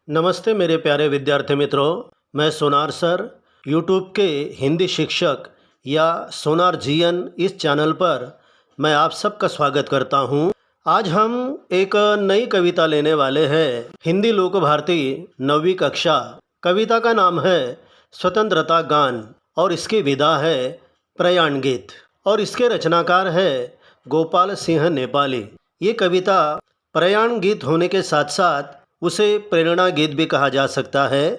नमस्ते मेरे प्यारे विद्यार्थी मित्रों। मैं सोनार सर यूट्यूब के हिंदी शिक्षक या सोनार जीएन इस चैनल पर मैं आप सबका स्वागत करता हूं। आज हम एक नई कविता लेने वाले हैं। हिंदी लोक भारती 9वीं कक्षा। कविता का नाम है स्वतंत्रता गान और इसकी विधा है प्रयाण गीत और इसके रचनाकार है गोपाल सिंह नेपाली। ये कविता प्रयाण गीत होने के साथ साथ उसे प्रेरणा गीत भी कहा जा सकता है।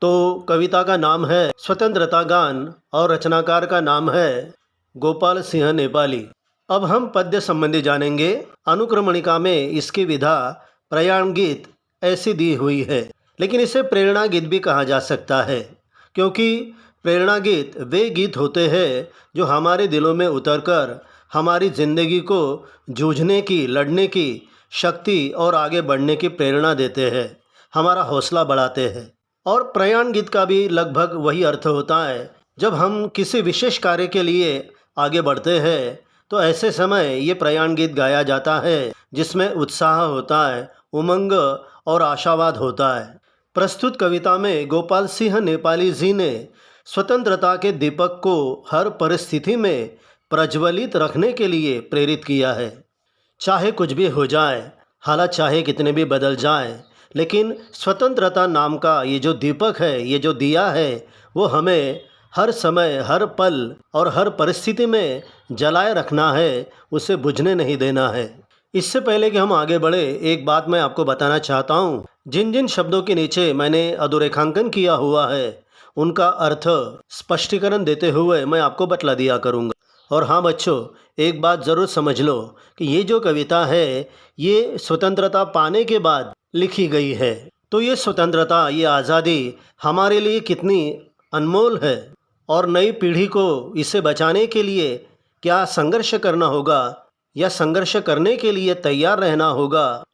तो कविता का नाम है स्वतंत्रता गान और रचनाकार का नाम है गोपाल सिंह नेपाली। अब हम पद्य संबंधी जानेंगे। अनुक्रमणिका में इसकी विधा प्रयाण गीत ऐसी दी हुई है, लेकिन इसे प्रेरणा गीत भी कहा जा सकता है, क्योंकि प्रेरणा गीत वे गीत होते हैं जो हमारे दिलों में उतरकर हमारी ज़िंदगी को जूझने की, लड़ने की शक्ति और आगे बढ़ने की प्रेरणा देते हैं, हमारा हौसला बढ़ाते हैं। और प्रयाण गीत का भी लगभग वही अर्थ होता है। जब हम किसी विशेष कार्य के लिए आगे बढ़ते हैं तो ऐसे समय ये प्रयाण गीत गाया जाता है, जिसमें उत्साह होता है, उमंग और आशावाद होता है। प्रस्तुत कविता में गोपाल सिंह नेपाली जी ने स्वतंत्रता के दीपक को हर परिस्थिति में प्रज्वलित रखने के लिए प्रेरित किया है। चाहे कुछ भी हो जाए, हालात चाहे कितने भी बदल जाए, लेकिन स्वतंत्रता नाम का ये जो दीपक है, ये जो दिया है, वो हमें हर समय, हर पल और हर परिस्थिति में जलाए रखना है, उसे बुझने नहीं देना है। इससे पहले कि हम आगे बढ़े, एक बात मैं आपको बताना चाहता हूँ। जिन जिन शब्दों के नीचे मैंने अधोरेखांकन किया हुआ है, उनका अर्थ स्पष्टीकरण देते हुए मैं आपको बतला दिया करूँगा। और हाँ बच्चों, एक बात ज़रूर समझ लो कि ये जो कविता है, ये स्वतंत्रता पाने के बाद लिखी गई है। तो ये स्वतंत्रता, ये आज़ादी हमारे लिए कितनी अनमोल है और नई पीढ़ी को इसे बचाने के लिए क्या संघर्ष करना होगा या संघर्ष करने के लिए तैयार रहना होगा,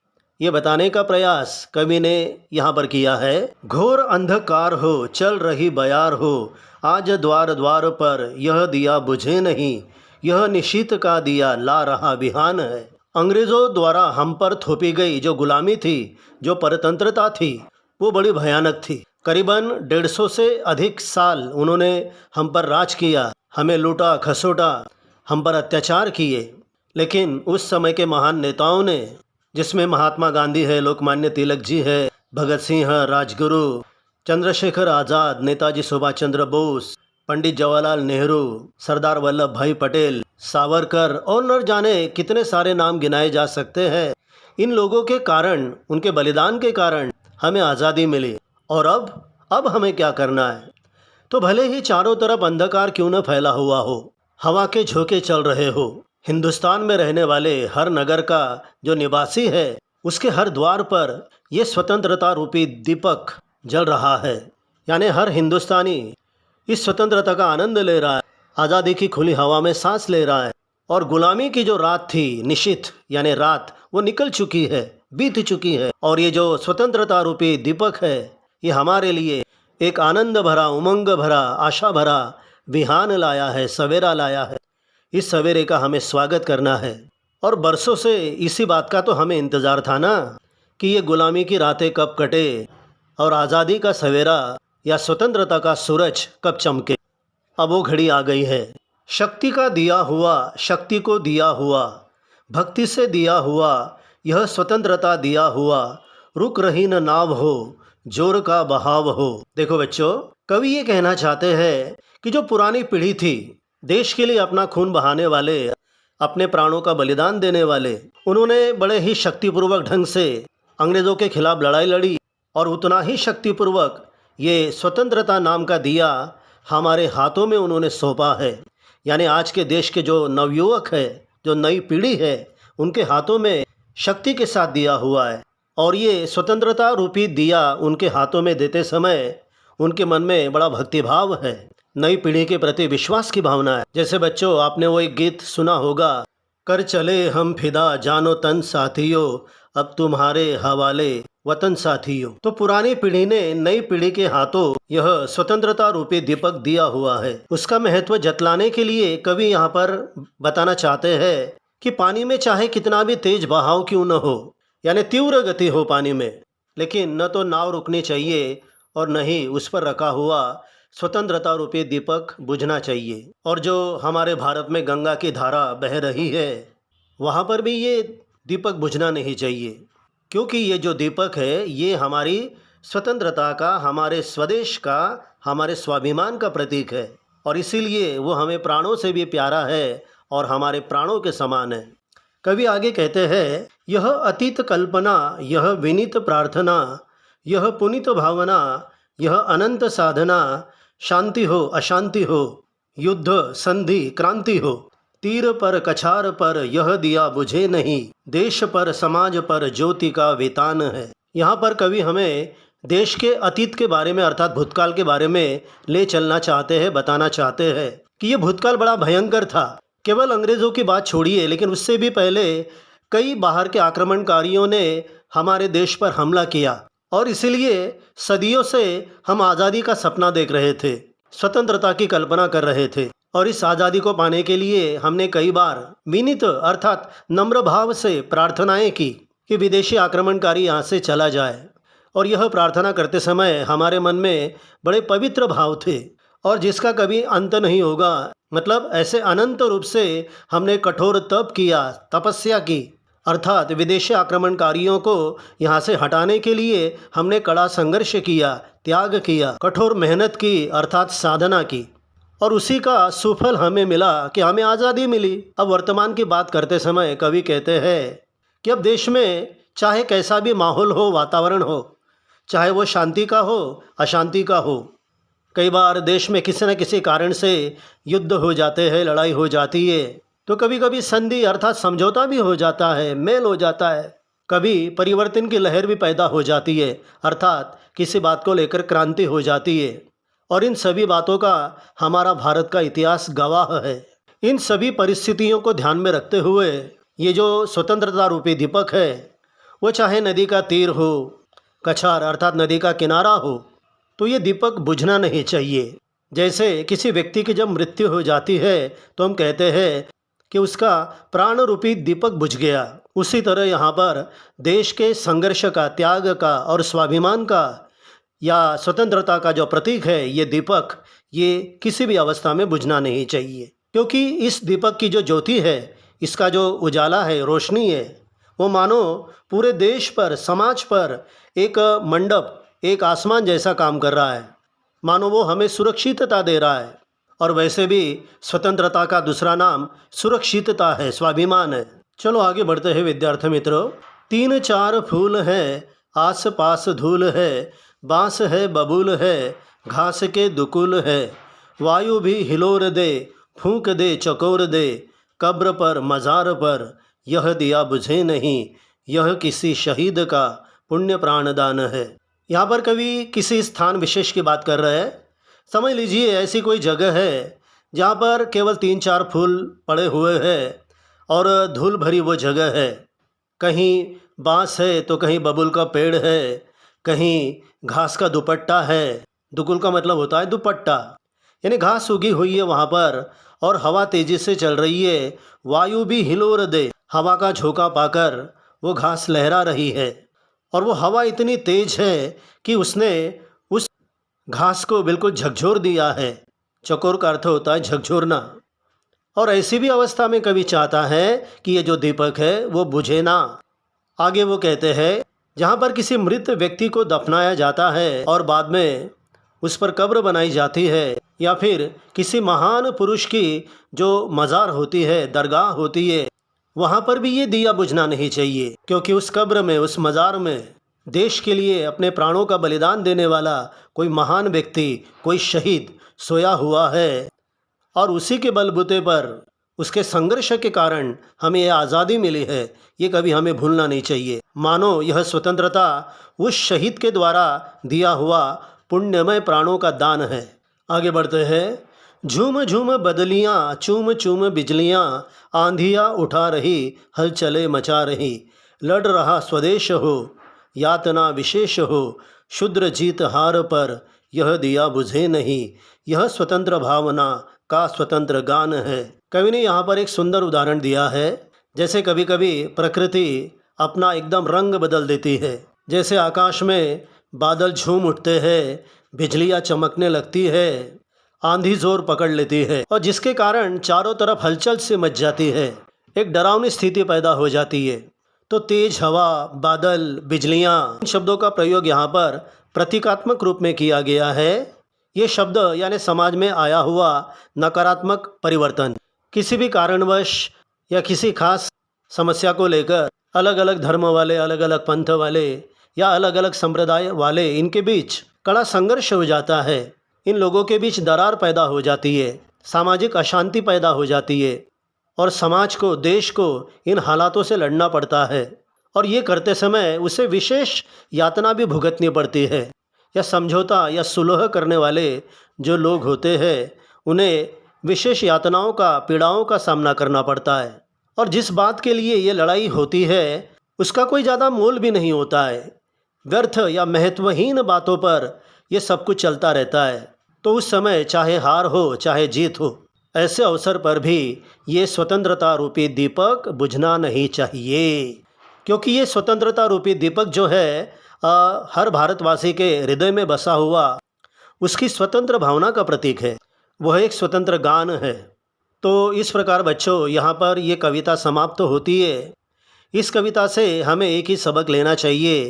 ये बताने का प्रयास कवि ने यहाँ पर किया है। घोर अंधकार हो, चल रही बयार हो, आज द्वार द्वार पर यह दिया बुझे नहीं, यह निशीत का दिया ला रहा बिहान है। अंग्रेज़ों द्वारा हम पर थोपी गई जो गुलामी थी, जो परतंत्रता थी, वो बड़ी भयानक थी। करीबन 150 से अधिक साल उन्होंने हम पर राज किया, हमें लूटा खसोटा, हम पर अत्याचार किए। लेकिन उस समय के महान नेताओं ने, जिसमें महात्मा गांधी है, लोकमान्य तिलक जी है, भगत सिंह, राजगुरु, चंद्रशेखर आज़ाद, नेताजी सुभाष चंद्र बोस, पंडित जवाहरलाल नेहरू, सरदार वल्लभ भाई पटेल, सावरकर और न जाने कितने सारे नाम गिनाए जा सकते हैं। इन लोगों के कारण, उनके बलिदान के कारण हमें आज़ादी मिली। और अब हमें क्या करना है? तो भले ही चारों तरफ अंधकार क्यों न फैला हुआ हो, हवा के झोंके चल रहे हो, हिंदुस्तान में रहने वाले हर नगर का जो निवासी है, उसके हर द्वार पर यह स्वतंत्रता रूपी दीपक जल रहा है। यानी हर हिंदुस्तानी इस स्वतंत्रता का आनंद ले रहा है, आज़ादी की खुली हवा में सांस ले रहा है। और गुलामी की जो रात थी, निशित यानी रात, वो निकल चुकी है, बीत चुकी है। और ये जो स्वतंत्रता रूपी दीपक है, ये हमारे लिए एक आनंद भरा, उमंग भरा, आशा भरा बिहान लाया है, सवेरा लाया है। इस सवेरे का हमें स्वागत करना है। और बरसों से इसी बात का तो हमें इंतज़ार था ना, कि ये गुलामी की रातें कब कटे और आज़ादी का सवेरा या स्वतंत्रता का सूरज कब चमके। अब वो घड़ी आ गई है। शक्ति का दिया हुआ, शक्ति को दिया हुआ, भक्ति से दिया हुआ, यह स्वतंत्रता दिया हुआ, रुक रही न नाव हो, जोर का बहाव हो। देखो बच्चों, कवि ये कहना चाहते हैं कि जो पुरानी पीढ़ी थी, देश के लिए अपना खून बहाने वाले, अपने प्राणों का बलिदान देने वाले, उन्होंने बड़े ही शक्तिपूर्वक ढंग से अंग्रेज़ों के खिलाफ लड़ाई लड़ी और उतना ही शक्तिपूर्वक ये स्वतंत्रता नाम का दिया हमारे हाथों में उन्होंने सौंपा है। यानी आज के देश के जो नवयुवक है, जो नई पीढ़ी है, उनके हाथों में शक्ति के साथ दिया हुआ है। और ये स्वतंत्रता रूपी दिया उनके हाथों में देते समय उनके मन में बड़ा भक्तिभाव है, नई पीढ़ी के प्रति विश्वास की भावना है। जैसे बच्चों, आपने वो एक गीत सुना होगा, कर चले हम फिदा जानो तन साथियों, अब तुम्हारे हवाले वतन साथियों। तो पुरानी पीढ़ी ने नई पीढ़ी के हाथों यह स्वतंत्रता रूपी दीपक दिया हुआ है। उसका महत्व जतलाने के लिए कवि यहाँ पर बताना चाहते हैं कि पानी में चाहे कितना भी तेज बहाव क्यों न हो, यानी तीव्र गति हो पानी में, लेकिन न तो नाव रुकनी चाहिए और न ही उस पर रखा हुआ स्वतंत्रता रूपी दीपक बुझना चाहिए। और जो हमारे भारत में गंगा की धारा बह रही है, वहाँ पर भी ये दीपक बुझना नहीं चाहिए, क्योंकि ये जो दीपक है ये हमारी स्वतंत्रता का, हमारे स्वदेश का, हमारे स्वाभिमान का प्रतीक है। और इसीलिए वो हमें प्राणों से भी प्यारा है और हमारे प्राणों के समान है। कवि आगे कहते हैं, यह अतीत कल्पना, यह विनीत प्रार्थना, यह पुनीत भावना, यह अनंत साधना, शांति हो अशांति हो, युद्ध संधि क्रांति हो, तीर पर कछार पर यह दिया बुझे नहीं, देश पर समाज पर ज्योति का वेतान है। यहाँ पर कवि हमें देश के अतीत के बारे में अर्थात भूतकाल के बारे में ले चलना चाहते हैं, बताना चाहते हैं कि ये भूतकाल बड़ा भयंकर था। केवल अंग्रेज़ों की बात छोड़िए, लेकिन उससे भी पहले कई बाहर के आक्रमणकारियों ने हमारे देश पर हमला किया और इसीलिए सदियों से हम आज़ादी का सपना देख रहे थे, स्वतंत्रता की कल्पना कर रहे थे। और इस आज़ादी को पाने के लिए हमने कई बार विनीत अर्थात नम्र भाव से प्रार्थनाएं की कि विदेशी आक्रमणकारी यहाँ से चला जाए। और यह प्रार्थना करते समय हमारे मन में बड़े पवित्र भाव थे और जिसका कभी अंत नहीं होगा। मतलब ऐसे अनंत रूप से हमने कठोर तप किया, तपस्या की, अर्थात विदेशी आक्रमणकारियों को यहाँ से हटाने के लिए हमने कड़ा संघर्ष किया, त्याग किया, कठोर मेहनत की अर्थात साधना की और उसी का सुफल हमें मिला कि हमें आज़ादी मिली। अब वर्तमान की बात करते समय कवि कहते हैं कि अब देश में चाहे कैसा भी माहौल हो, वातावरण हो, चाहे वो शांति का हो अशांति का हो, कई बार देश में किसी न किसी कारण से युद्ध हो जाते हैं, लड़ाई हो जाती है, तो कभी कभी संधि अर्थात समझौता भी हो जाता है, मेल हो जाता है, कभी परिवर्तन की लहर भी पैदा हो जाती है, अर्थात किसी बात को लेकर क्रांति हो जाती है। और इन सभी बातों का हमारा भारत का इतिहास गवाह है। इन सभी परिस्थितियों को ध्यान में रखते हुए ये जो स्वतंत्रता रूपी दीपक है, वो चाहे नदी का तीर हो, कछार अर्थात नदी का किनारा हो, तो ये दीपक बुझना नहीं चाहिए। जैसे किसी व्यक्ति की जब मृत्यु हो जाती है तो हम कहते हैं कि उसका प्राण रूपी दीपक बुझ गया, उसी तरह यहाँ पर देश के संघर्ष का, त्याग का और स्वाभिमान का या स्वतंत्रता का जो प्रतीक है ये दीपक, ये किसी भी अवस्था में बुझना नहीं चाहिए। क्योंकि इस दीपक की जो ज्योति है, इसका जो उजाला है, रोशनी है, वो मानो पूरे देश पर, समाज पर एक मंडप, एक आसमान जैसा काम कर रहा है, मानो वो हमें सुरक्षितता दे रहा है। और वैसे भी स्वतंत्रता का दूसरा नाम सुरक्षितता है, स्वाभिमान है। चलो आगे बढ़ते हैं विद्यार्थी मित्रों। 3-4 फूल है, आस पास धूल है, बांस है बबूल है, घास के दुकुल है, वायु भी हिलोर दे, फूंक दे चकोर दे, कब्र पर मज़ार पर यह दिया बुझे नहीं, यह किसी शहीद का पुण्य प्राणदान है। यहाँ पर कवि किसी स्थान विशेष की बात कर रहे हैं। समझ लीजिए ऐसी कोई जगह है जहाँ पर केवल 3-4 फूल पड़े हुए हैं और धूल भरी वो जगह है। कहीं बांस है तो कहीं बबूल का पेड़ है, कहीं घास का दुपट्टा है। दुकुल का मतलब होता है दुपट्टा, यानी घास उगी हुई है वहाँ पर और हवा तेज़ी से चल रही है। वायु भी हिलोर दे, हवा का झोंका पाकर वो घास लहरा रही है और वो हवा इतनी तेज है कि उसने उस घास को बिल्कुल झकझोर दिया है। चकोर का अर्थ होता है झकझोरना। और ऐसी भी अवस्था में कवि चाहता है कि ये जो दीपक है वो बुझे ना। आगे वो कहते हैं, जहाँ पर किसी मृत व्यक्ति को दफनाया जाता है और बाद में उस पर कब्र बनाई जाती है, या फिर किसी महान पुरुष की जो मज़ार होती है, दरगाह होती है, वहाँ पर भी ये दिया बुझना नहीं चाहिए। क्योंकि उस कब्र में, उस मज़ार में देश के लिए अपने प्राणों का बलिदान देने वाला कोई महान व्यक्ति, कोई शहीद सोया हुआ है और उसी के बलबूते पर, उसके संघर्ष के कारण हमें यह आज़ादी मिली है। ये कभी हमें भूलना नहीं चाहिए। मानो यह स्वतंत्रता उस शहीद के द्वारा दिया हुआ पुण्यमय प्राणों का दान है। आगे बढ़ते हैं। झूम झूम बदलियाँ, चूम चूम बिजलियाँ, आंधियाँ उठा रही, हलचले मचा रही, लड़ रहा स्वदेश हो, यातना विशेष हो, शुद्र जीत हार पर यह दिया बुझे नहीं, यह स्वतंत्र भावना का स्वतंत्र गान है। कवि ने यहाँ पर एक सुंदर उदाहरण दिया है। जैसे कभी कभी प्रकृति अपना एकदम रंग बदल देती है, जैसे आकाश में बादल झूम उठते हैं, बिजलियाँ चमकने लगती है, आंधी जोर पकड़ लेती है और जिसके कारण चारों तरफ हलचल से मच जाती है, एक डरावनी स्थिति पैदा हो जाती है। तो तेज हवा, बादल, बिजलियाँ, इन शब्दों का प्रयोग यहाँ पर प्रतीकात्मक रूप में किया गया है। ये शब्द यानी समाज में आया हुआ नकारात्मक परिवर्तन, किसी भी कारणवश या किसी खास समस्या को लेकर अलग अलग धर्म वाले, अलग अलग पंथ वाले या अलग अलग संप्रदाय वाले, इनके बीच कड़ा संघर्ष हो जाता है। इन लोगों के बीच दरार पैदा हो जाती है, सामाजिक अशांति पैदा हो जाती है और समाज को, देश को इन हालातों से लड़ना पड़ता है। और ये करते समय उसे विशेष यातना भी भुगतनी पड़ती है। या समझौता या सुलह करने वाले जो लोग होते हैं, उन्हें विशेष यातनाओं का, पीड़ाओं का सामना करना पड़ता है। और जिस बात के लिए ये लड़ाई होती है उसका कोई ज़्यादा मोल भी नहीं होता है। व्यर्थ या महत्वहीन बातों पर ये सब कुछ चलता रहता है। तो उस समय चाहे हार हो चाहे जीत हो, ऐसे अवसर पर भी ये स्वतंत्रता रूपी दीपक बुझना नहीं चाहिए, क्योंकि ये स्वतंत्रता रूपी दीपक जो है हर भारतवासी के हृदय में बसा हुआ उसकी स्वतंत्र भावना का प्रतीक है। वह एक स्वतंत्र गान है। तो इस प्रकार बच्चों, यहाँ पर ये कविता समाप्त होती है। इस कविता से हमें एक ही सबक लेना चाहिए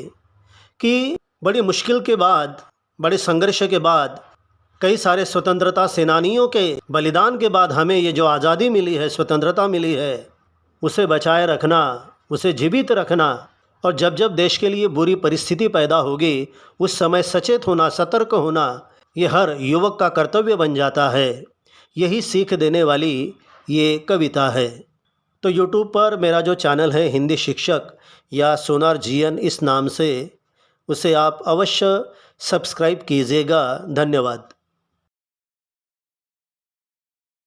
कि बड़ी मुश्किल के बाद, बड़े संघर्ष के बाद, कई सारे स्वतंत्रता सेनानियों के बलिदान के बाद हमें ये जो आज़ादी मिली है, स्वतंत्रता मिली है, उसे बचाए रखना, उसे जीवित रखना। और जब जब देश के लिए बुरी परिस्थिति पैदा होगी उस समय सचेत होना, सतर्क होना, ये हर युवक का कर्तव्य बन जाता है। यही सीख देने वाली ये कविता है। तो यूट्यूब पर मेरा जो चैनल है हिंदी शिक्षक या सोनार जीएन इस नाम से, उसे आप अवश्य सब्सक्राइब कीजिएगा। धन्यवाद।